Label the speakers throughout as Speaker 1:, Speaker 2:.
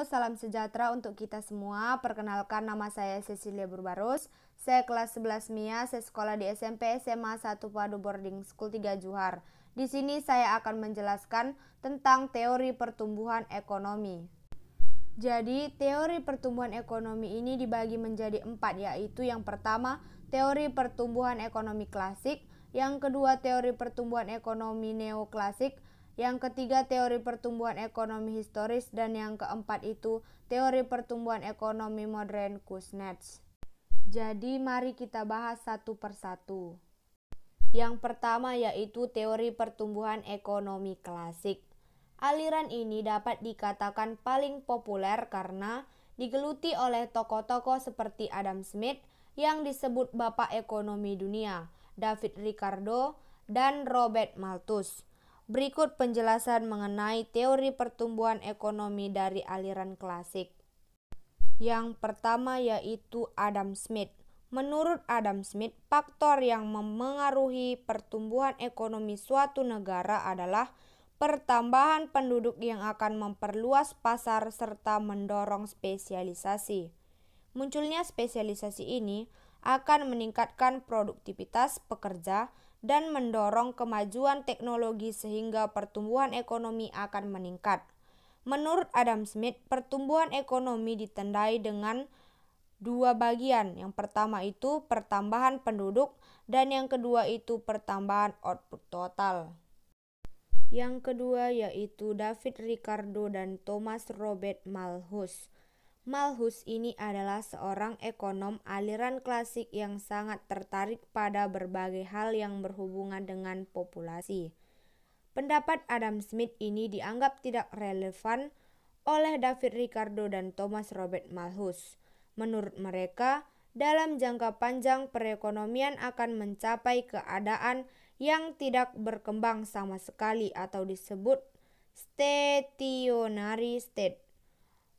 Speaker 1: salam sejahtera untuk kita semua. Perkenalkan, nama saya Cecilia Burbarus. Saya kelas 11 MIA, saya sekolah di SMP SMA 1 Padu Boarding School 3 Johar. Di sini saya akan menjelaskan tentang teori pertumbuhan ekonomi. Jadi, teori pertumbuhan ekonomi ini dibagi menjadi 4, yaitu yang pertama, teori pertumbuhan ekonomi klasik, yang kedua, teori pertumbuhan ekonomi neoklasik, yang ketiga, teori pertumbuhan ekonomi historis, dan yang keempat itu teori pertumbuhan ekonomi modern Kuznets. Jadi mari kita bahas satu persatu. Yang pertama yaitu teori pertumbuhan ekonomi klasik. Aliran ini dapat dikatakan paling populer karena digeluti oleh tokoh-tokoh seperti Adam Smith yang disebut Bapak Ekonomi Dunia, David Ricardo, dan Robert Malthus. Berikut penjelasan mengenai teori pertumbuhan ekonomi dari aliran klasik. Yang pertama yaitu Adam Smith. Menurut Adam Smith, faktor yang memengaruhi pertumbuhan ekonomi suatu negara adalah pertambahan penduduk yang akan memperluas pasar serta mendorong spesialisasi. Munculnya spesialisasi ini akan meningkatkan produktivitas pekerja dan mendorong kemajuan teknologi sehingga pertumbuhan ekonomi akan meningkat. Menurut Adam Smith, pertumbuhan ekonomi ditandai dengan dua bagian. Yang pertama itu pertambahan penduduk dan yang kedua itu pertambahan output total. Yang kedua yaitu David Ricardo dan Thomas Robert Malthus. Malthus ini adalah seorang ekonom aliran klasik yang sangat tertarik pada berbagai hal yang berhubungan dengan populasi. Pendapat Adam Smith ini dianggap tidak relevan oleh David Ricardo dan Thomas Robert Malthus. Menurut mereka, dalam jangka panjang perekonomian akan mencapai keadaan yang tidak berkembang sama sekali atau disebut stationary state.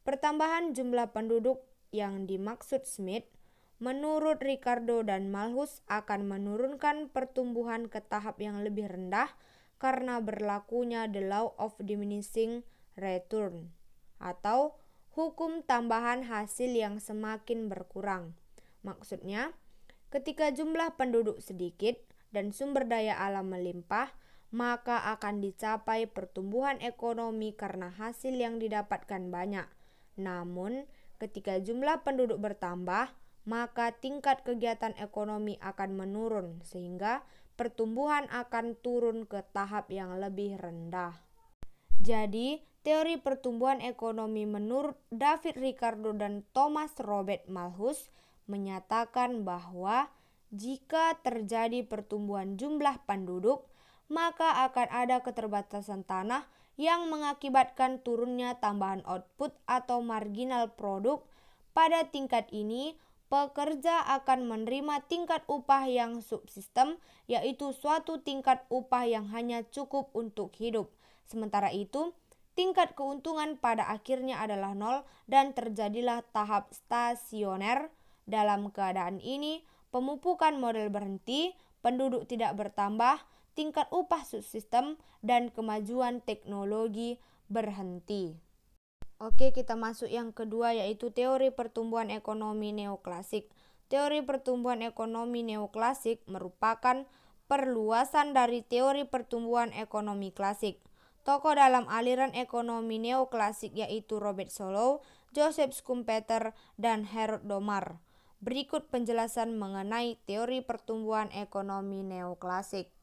Speaker 1: Pertambahan jumlah penduduk yang dimaksud Smith, menurut Ricardo dan Malthus akan menurunkan pertumbuhan ke tahap yang lebih rendah karena berlakunya the law of diminishing return atau hukum tambahan hasil yang semakin berkurang. Maksudnya, ketika jumlah penduduk sedikit dan sumber daya alam melimpah, maka akan dicapai pertumbuhan ekonomi karena hasil yang didapatkan banyak. Namun, ketika jumlah penduduk bertambah, maka tingkat kegiatan ekonomi akan menurun sehingga pertumbuhan akan turun ke tahap yang lebih rendah. Jadi, teori pertumbuhan ekonomi menurut David Ricardo dan Thomas Robert Malthus menyatakan bahwa jika terjadi pertumbuhan jumlah penduduk, maka akan ada keterbatasan tanah yang mengakibatkan turunnya tambahan output atau marginal produk. Pada tingkat ini, pekerja akan menerima tingkat upah yang subsisten, yaitu suatu tingkat upah yang hanya cukup untuk hidup. Sementara itu, tingkat keuntungan pada akhirnya adalah nol dan terjadilah tahap stasioner. Dalam keadaan ini, pemupukan modal berhenti, penduduk tidak bertambah, tingkat upah subsisten, dan kemajuan teknologi berhenti. Oke, kita masuk yang kedua yaitu teori pertumbuhan ekonomi neoklasik. Teori pertumbuhan ekonomi neoklasik merupakan perluasan dari teori pertumbuhan ekonomi klasik. Tokoh dalam aliran ekonomi neoklasik yaitu Robert Solow, Joseph Schumpeter, dan Harold Domar. Berikut penjelasan mengenai teori pertumbuhan ekonomi neoklasik.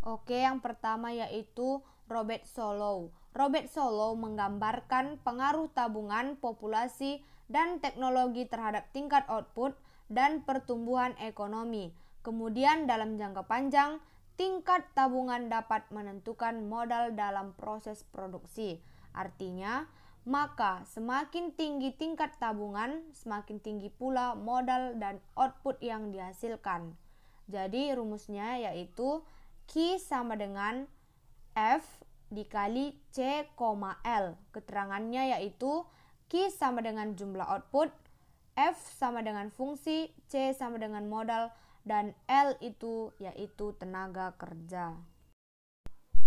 Speaker 1: Oke, yang pertama yaitu Robert Solow. Robert Solow menggambarkan pengaruh tabungan, populasi, dan teknologi terhadap tingkat output dan pertumbuhan ekonomi. Kemudian dalam jangka panjang, tingkat tabungan dapat menentukan modal dalam proses produksi. Artinya, maka semakin tinggi tingkat tabungan, semakin tinggi pula modal dan output yang dihasilkan. Jadi rumusnya yaitu Q sama dengan F dikali C, L. Keterangannya yaitu Q sama dengan jumlah output, F sama dengan fungsi, C sama dengan modal, dan L itu yaitu tenaga kerja.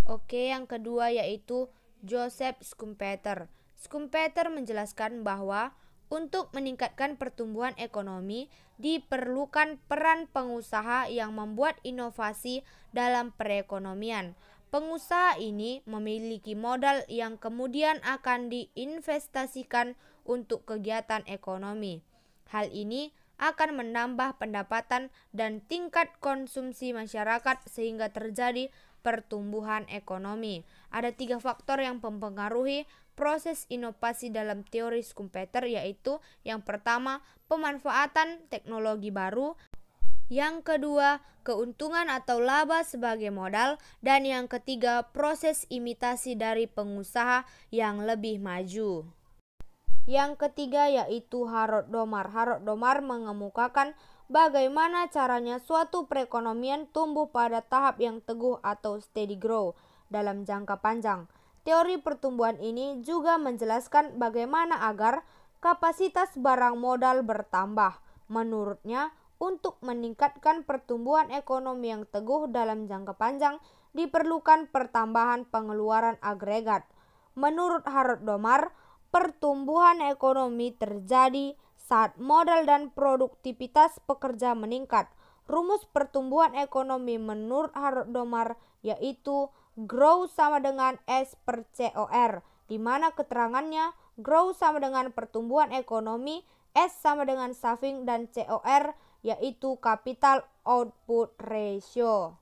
Speaker 1: Oke, yang kedua yaitu Joseph Schumpeter. Schumpeter menjelaskan bahwa untuk meningkatkan pertumbuhan ekonomi diperlukan peran pengusaha yang membuat inovasi dalam perekonomian. Pengusaha ini memiliki modal yang kemudian akan diinvestasikan untuk kegiatan ekonomi. Hal ini akan menambah pendapatan dan tingkat konsumsi masyarakat sehingga terjadi pertumbuhan ekonomi. Ada 3 faktor yang mempengaruhi proses inovasi dalam teori Schumpeter, yaitu yang pertama, pemanfaatan teknologi baru, yang kedua, keuntungan atau laba sebagai modal, dan yang ketiga, proses imitasi dari pengusaha yang lebih maju. Yang ketiga yaitu Harold Domar. Harold Domar mengemukakan bagaimana caranya suatu perekonomian tumbuh pada tahap yang teguh atau steady growth dalam jangka panjang. Teori pertumbuhan ini juga menjelaskan bagaimana agar kapasitas barang modal bertambah. Menurutnya, untuk meningkatkan pertumbuhan ekonomi yang teguh dalam jangka panjang, diperlukan pertambahan pengeluaran agregat. Menurut Harold Domar, pertumbuhan ekonomi terjadi saat modal dan produktivitas pekerja meningkat. Rumus pertumbuhan ekonomi menurut Harold Domar yaitu growth sama dengan S per COR, di mana keterangannya growth sama dengan pertumbuhan ekonomi, S sama dengan saving, dan COR yaitu capital output ratio.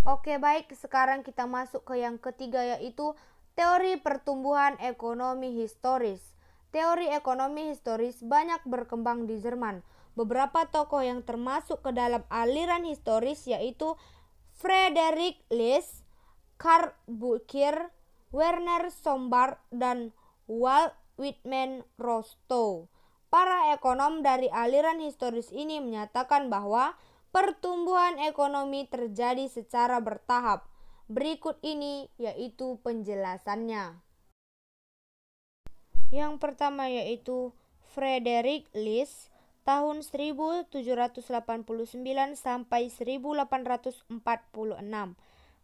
Speaker 1: Oke, baik, sekarang kita masuk ke yang ketiga yaitu teori pertumbuhan ekonomi historis. Teori ekonomi historis banyak berkembang di Jerman. Beberapa tokoh yang termasuk ke dalam aliran historis yaitu Friedrich List, Karl Bucher, Werner Sombart, dan Walt Whitman Rostow. Para ekonom dari aliran historis ini menyatakan bahwa pertumbuhan ekonomi terjadi secara bertahap. Berikut ini yaitu penjelasannya. Yang pertama yaitu Friedrich List tahun 1789 sampai 1846.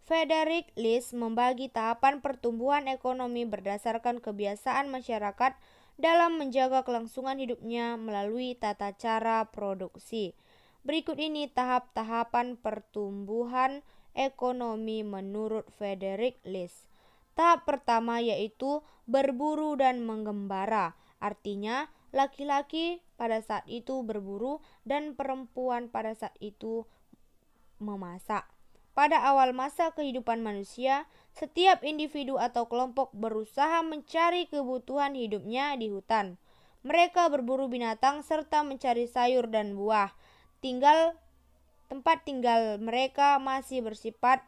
Speaker 1: Friedrich List membagi tahapan pertumbuhan ekonomi berdasarkan kebiasaan masyarakat dalam menjaga kelangsungan hidupnya melalui tata cara produksi. Berikut ini tahap-tahapan pertumbuhan ekonomi menurut Friedrich List. Tahap pertama yaitu berburu dan menggembara. Artinya, laki-laki pada saat itu berburu dan perempuan pada saat itu memasak. Pada awal masa kehidupan manusia, setiap individu atau kelompok berusaha mencari kebutuhan hidupnya di hutan. Mereka berburu binatang serta mencari sayur dan buah. Tempat tinggal mereka masih bersifat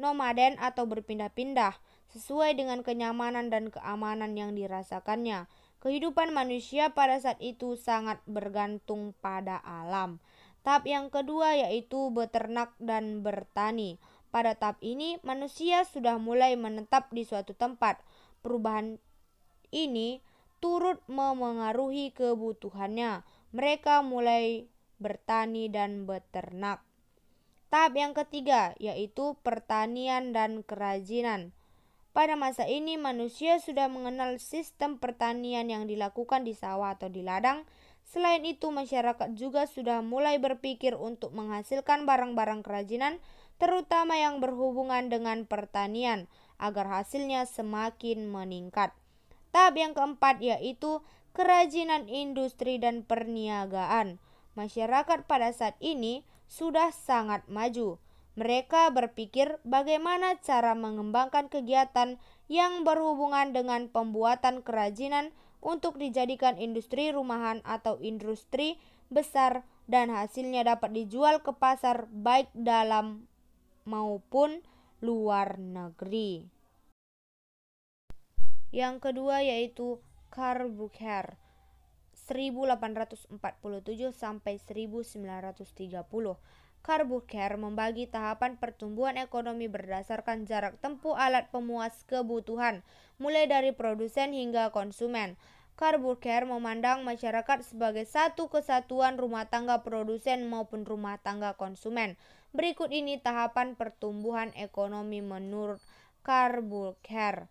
Speaker 1: nomaden atau berpindah-pindah, sesuai dengan kenyamanan dan keamanan yang dirasakannya. Kehidupan manusia pada saat itu sangat bergantung pada alam. Tahap yang kedua yaitu beternak dan bertani. Pada tahap ini, manusia sudah mulai menetap di suatu tempat. Perubahan ini turut memengaruhi kebutuhannya. Mereka mulai bertani dan beternak. Tahap yang ketiga yaitu pertanian dan kerajinan. Pada masa ini manusia sudah mengenal sistem pertanian yang dilakukan di sawah atau di ladang. Selain itu masyarakat juga sudah mulai berpikir untuk menghasilkan barang-barang kerajinan, terutama yang berhubungan dengan pertanian, agar hasilnya semakin meningkat. Tahap yang keempat yaitu kerajinan industri dan perniagaan. Masyarakat pada saat ini sudah sangat maju. Mereka berpikir bagaimana cara mengembangkan kegiatan yang berhubungan dengan pembuatan kerajinan untuk dijadikan industri rumahan atau industri besar dan hasilnya dapat dijual ke pasar baik dalam maupun luar negeri. Yang kedua yaitu Karl Bucher 1847 sampai 1930. Karl Bucher membagi tahapan pertumbuhan ekonomi berdasarkan jarak tempuh alat pemuas kebutuhan, mulai dari produsen hingga konsumen. Karl Bucher memandang masyarakat sebagai satu kesatuan rumah tangga produsen maupun rumah tangga konsumen. Berikut ini tahapan pertumbuhan ekonomi menurut Karl Bucher.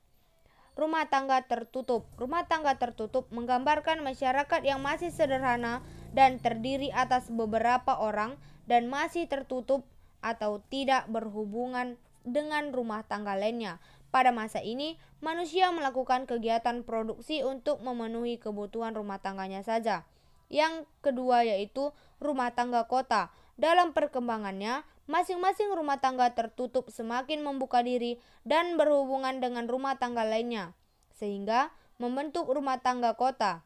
Speaker 1: rumah tangga tertutup. Rumah tangga tertutup menggambarkan masyarakat yang masih sederhana dan terdiri atas beberapa orang dan masih tertutup atau tidak berhubungan dengan rumah tangga lainnya. Pada masa ini, manusia melakukan kegiatan produksi untuk memenuhi kebutuhan rumah tangganya saja. Yang kedua yaitu rumah tangga kota. Dalam perkembangannya, masing-masing rumah tangga tertutup semakin membuka diri dan berhubungan dengan rumah tangga lainnya, sehingga membentuk rumah tangga kota.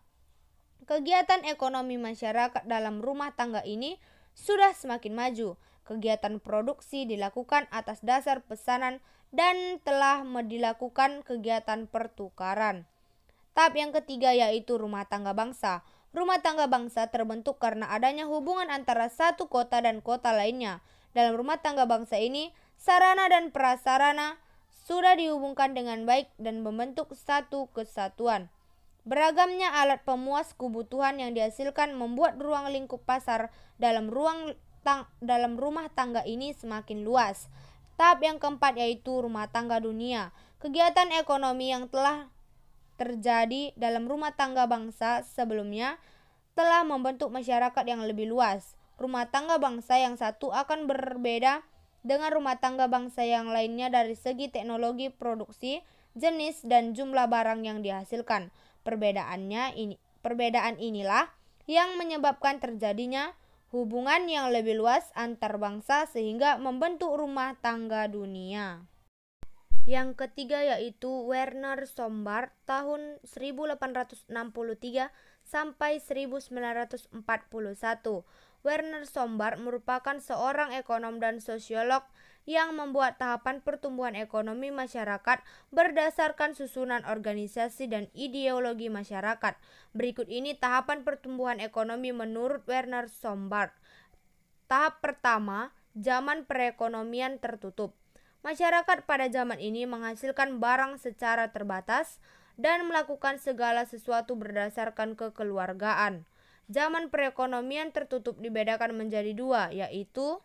Speaker 1: Kegiatan ekonomi masyarakat dalam rumah tangga ini sudah semakin maju. Kegiatan produksi dilakukan atas dasar pesanan dan telah dilakukan kegiatan pertukaran. Tahap yang ketiga yaitu rumah tangga bangsa. Rumah tangga bangsa terbentuk karena adanya hubungan antara satu kota dan kota lainnya. Dalam rumah tangga bangsa ini, sarana dan prasarana sudah dihubungkan dengan baik dan membentuk satu kesatuan. Beragamnya alat pemuas kebutuhan yang dihasilkan membuat ruang lingkup pasar dalam rumah tangga ini semakin luas. Tahap yang keempat yaitu rumah tangga dunia. Kegiatan ekonomi yang telah terjadi dalam rumah tangga bangsa sebelumnya telah membentuk masyarakat yang lebih luas. Rumah tangga bangsa yang satu akan berbeda dengan rumah tangga bangsa yang lainnya dari segi teknologi produksi, jenis, dan jumlah barang yang dihasilkan. Perbedaan inilah yang menyebabkan terjadinya hubungan yang lebih luas antar bangsa sehingga membentuk rumah tangga dunia. Yang ketiga yaitu Werner Sombart tahun 1863 sampai 1941. Werner Sombart merupakan seorang ekonom dan sosiolog yang membuat tahapan pertumbuhan ekonomi masyarakat berdasarkan susunan organisasi dan ideologi masyarakat. Berikut ini tahapan pertumbuhan ekonomi menurut Werner Sombart. Tahap pertama, zaman perekonomian tertutup. Masyarakat pada zaman ini menghasilkan barang secara terbatas dan melakukan segala sesuatu berdasarkan kekeluargaan. Zaman perekonomian tertutup dibedakan menjadi dua, yaitu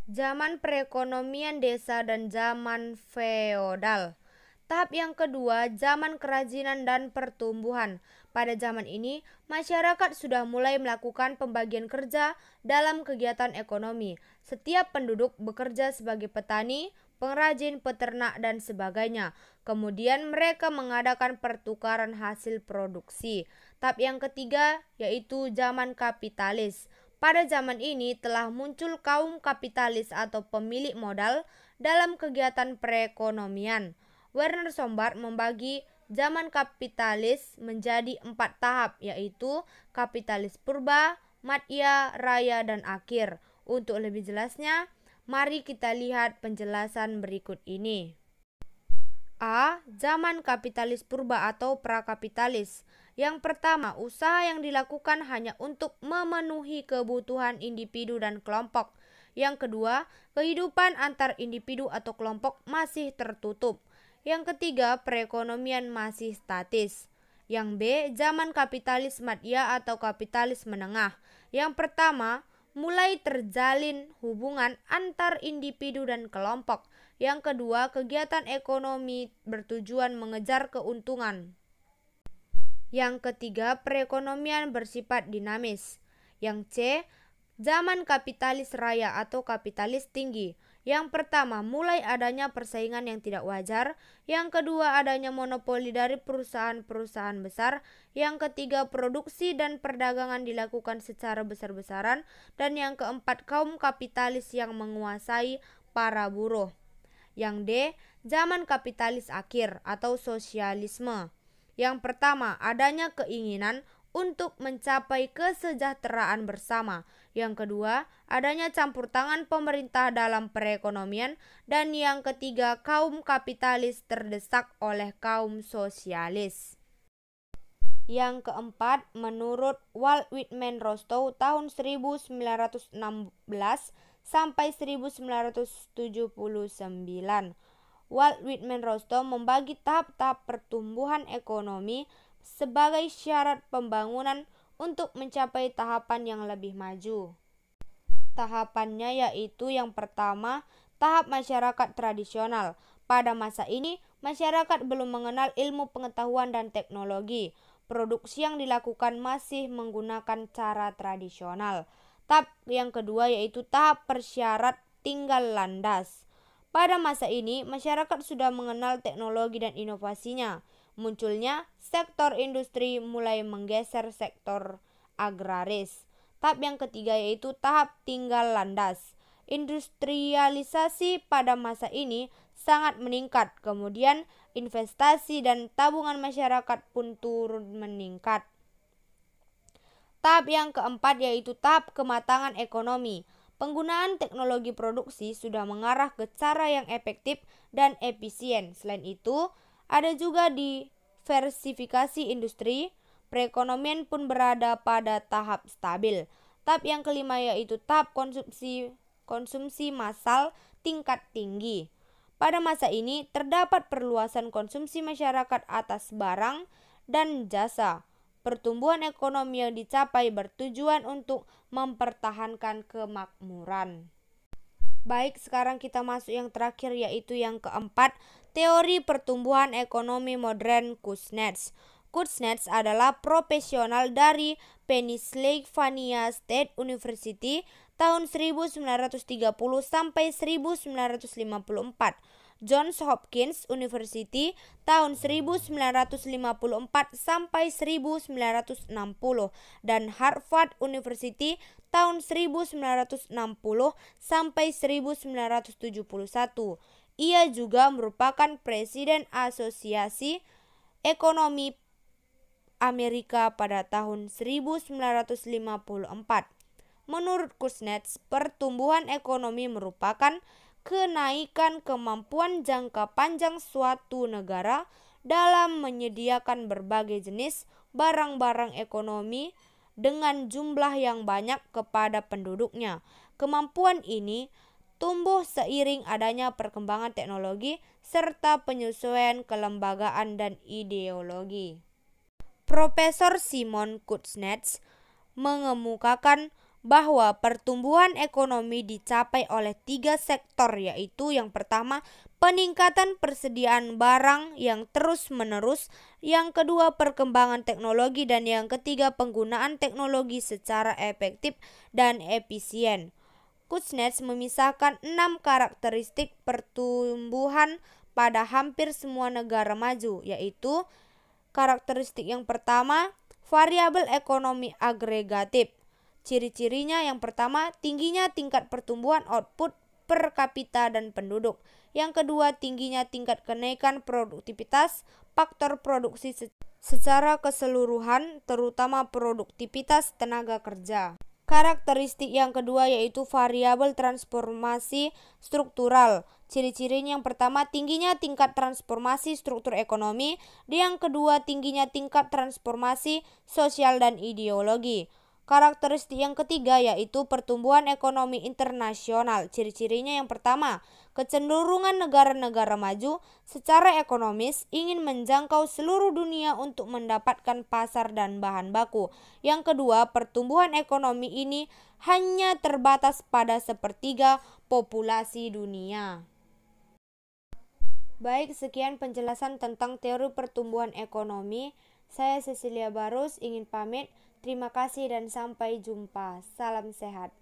Speaker 1: zaman perekonomian desa dan zaman feodal. Tahap yang kedua, zaman kerajinan dan pertumbuhan. Pada zaman ini, masyarakat sudah mulai melakukan pembagian kerja dalam kegiatan ekonomi. Setiap penduduk bekerja sebagai petani, pengrajin, peternak, dan sebagainya. Kemudian mereka mengadakan pertukaran hasil produksi. Tahap yang ketiga yaitu zaman kapitalis. Pada zaman ini telah muncul kaum kapitalis atau pemilik modal dalam kegiatan perekonomian. Werner Sombart membagi zaman kapitalis menjadi 4 tahap, yaitu kapitalis purba, madya, raya, dan akhir. Untuk lebih jelasnya, mari kita lihat penjelasan berikut ini. A. Zaman kapitalis purba atau prakapitalis. Yang pertama, usaha yang dilakukan hanya untuk memenuhi kebutuhan individu dan kelompok. Yang kedua, kehidupan antar individu atau kelompok masih tertutup. Yang ketiga, perekonomian masih statis. Yang B, zaman kapitalis madya atau kapitalis menengah. Yang pertama, mulai terjalin hubungan antar individu dan kelompok. Yang kedua, kegiatan ekonomi bertujuan mengejar keuntungan. Yang ketiga, perekonomian bersifat dinamis. Yang C, zaman kapitalis raya atau kapitalis tinggi. Yang pertama, mulai adanya persaingan yang tidak wajar. Yang kedua, adanya monopoli dari perusahaan-perusahaan besar. Yang ketiga, produksi dan perdagangan dilakukan secara besar-besaran. Dan yang keempat, kaum kapitalis yang menguasai para buruh. Yang D, zaman kapitalis akhir atau sosialisme. Yang pertama, adanya keinginan untuk mencapai kesejahteraan bersama. Yang kedua, adanya campur tangan pemerintah dalam perekonomian. Dan yang ketiga, kaum kapitalis terdesak oleh kaum sosialis. Yang keempat, menurut Walt Whitman Rostow tahun 1916 sampai 1979. Walt Whitman Rostow membagi tahap-tahap pertumbuhan ekonomi sebagai syarat pembangunan untuk mencapai tahapan yang lebih maju. Tahapannya yaitu yang pertama, tahap masyarakat tradisional. Pada masa ini, Masyarakat belum mengenal ilmu pengetahuan dan teknologi. Produksi yang dilakukan masih menggunakan cara tradisional. Tahap yang kedua yaitu tahap persyarat tinggal landas. Pada masa ini, masyarakat sudah mengenal teknologi dan inovasinya. Munculnya sektor industri mulai menggeser sektor agraris. Tahap yang ketiga yaitu tahap tinggal landas. Industrialisasi pada masa ini sangat meningkat. Kemudian investasi dan tabungan masyarakat pun turun meningkat. Tahap yang keempat yaitu tahap kematangan ekonomi. Penggunaan teknologi produksi sudah mengarah ke cara yang efektif dan efisien. Selain itu, ada juga diversifikasi industri. Perekonomian pun berada pada tahap stabil. Tahap yang kelima yaitu tahap konsumsi massal tingkat tinggi. Pada masa ini terdapat perluasan konsumsi masyarakat atas barang dan jasa. Pertumbuhan ekonomi yang dicapai bertujuan untuk mempertahankan kemakmuran. Baik, sekarang kita masuk yang terakhir yaitu yang keempat, teori pertumbuhan ekonomi modern Kuznets. Kuznets adalah profesional dari Pennsylvania State University tahun 1930 sampai 1954. Johns Hopkins University tahun 1954 sampai 1960 dan Harvard University tahun 1960 sampai 1971. Ia juga merupakan presiden Asosiasi Ekonomi Amerika pada tahun 1954. Menurut Kuznets, pertumbuhan ekonomi merupakan kenaikan kemampuan jangka panjang suatu negara dalam menyediakan berbagai jenis barang-barang ekonomi dengan jumlah yang banyak kepada penduduknya. Kemampuan ini tumbuh seiring adanya perkembangan teknologi serta penyesuaian kelembagaan dan ideologi. Profesor Simon Kuznets mengemukakan bahwa pertumbuhan ekonomi dicapai oleh 3 sektor, yaitu yang pertama peningkatan persediaan barang yang terus-menerus, yang kedua perkembangan teknologi, dan yang ketiga penggunaan teknologi secara efektif dan efisien. Kuznets memisahkan 6 karakteristik pertumbuhan pada hampir semua negara maju, yaitu karakteristik yang pertama, variabel ekonomi agregatif. Ciri-cirinya yang pertama, tingginya tingkat pertumbuhan output per kapita dan penduduk. Yang kedua, tingginya tingkat kenaikan produktivitas faktor produksi secara keseluruhan, terutama produktivitas tenaga kerja. Karakteristik yang kedua yaitu variabel transformasi struktural. Ciri-cirinya yang pertama, tingginya tingkat transformasi struktur ekonomi. Yang kedua, tingginya tingkat transformasi sosial dan ideologi. Karakteristik yang ketiga yaitu pertumbuhan ekonomi internasional. Ciri-cirinya yang pertama, kecenderungan negara-negara maju secara ekonomis ingin menjangkau seluruh dunia untuk mendapatkan pasar dan bahan baku. Yang kedua, pertumbuhan ekonomi ini hanya terbatas pada sepertiga populasi dunia. Baik, sekian penjelasan tentang teori pertumbuhan ekonomi. Saya Cecilia Barus ingin pamit. Terima kasih dan sampai jumpa. Salam sehat.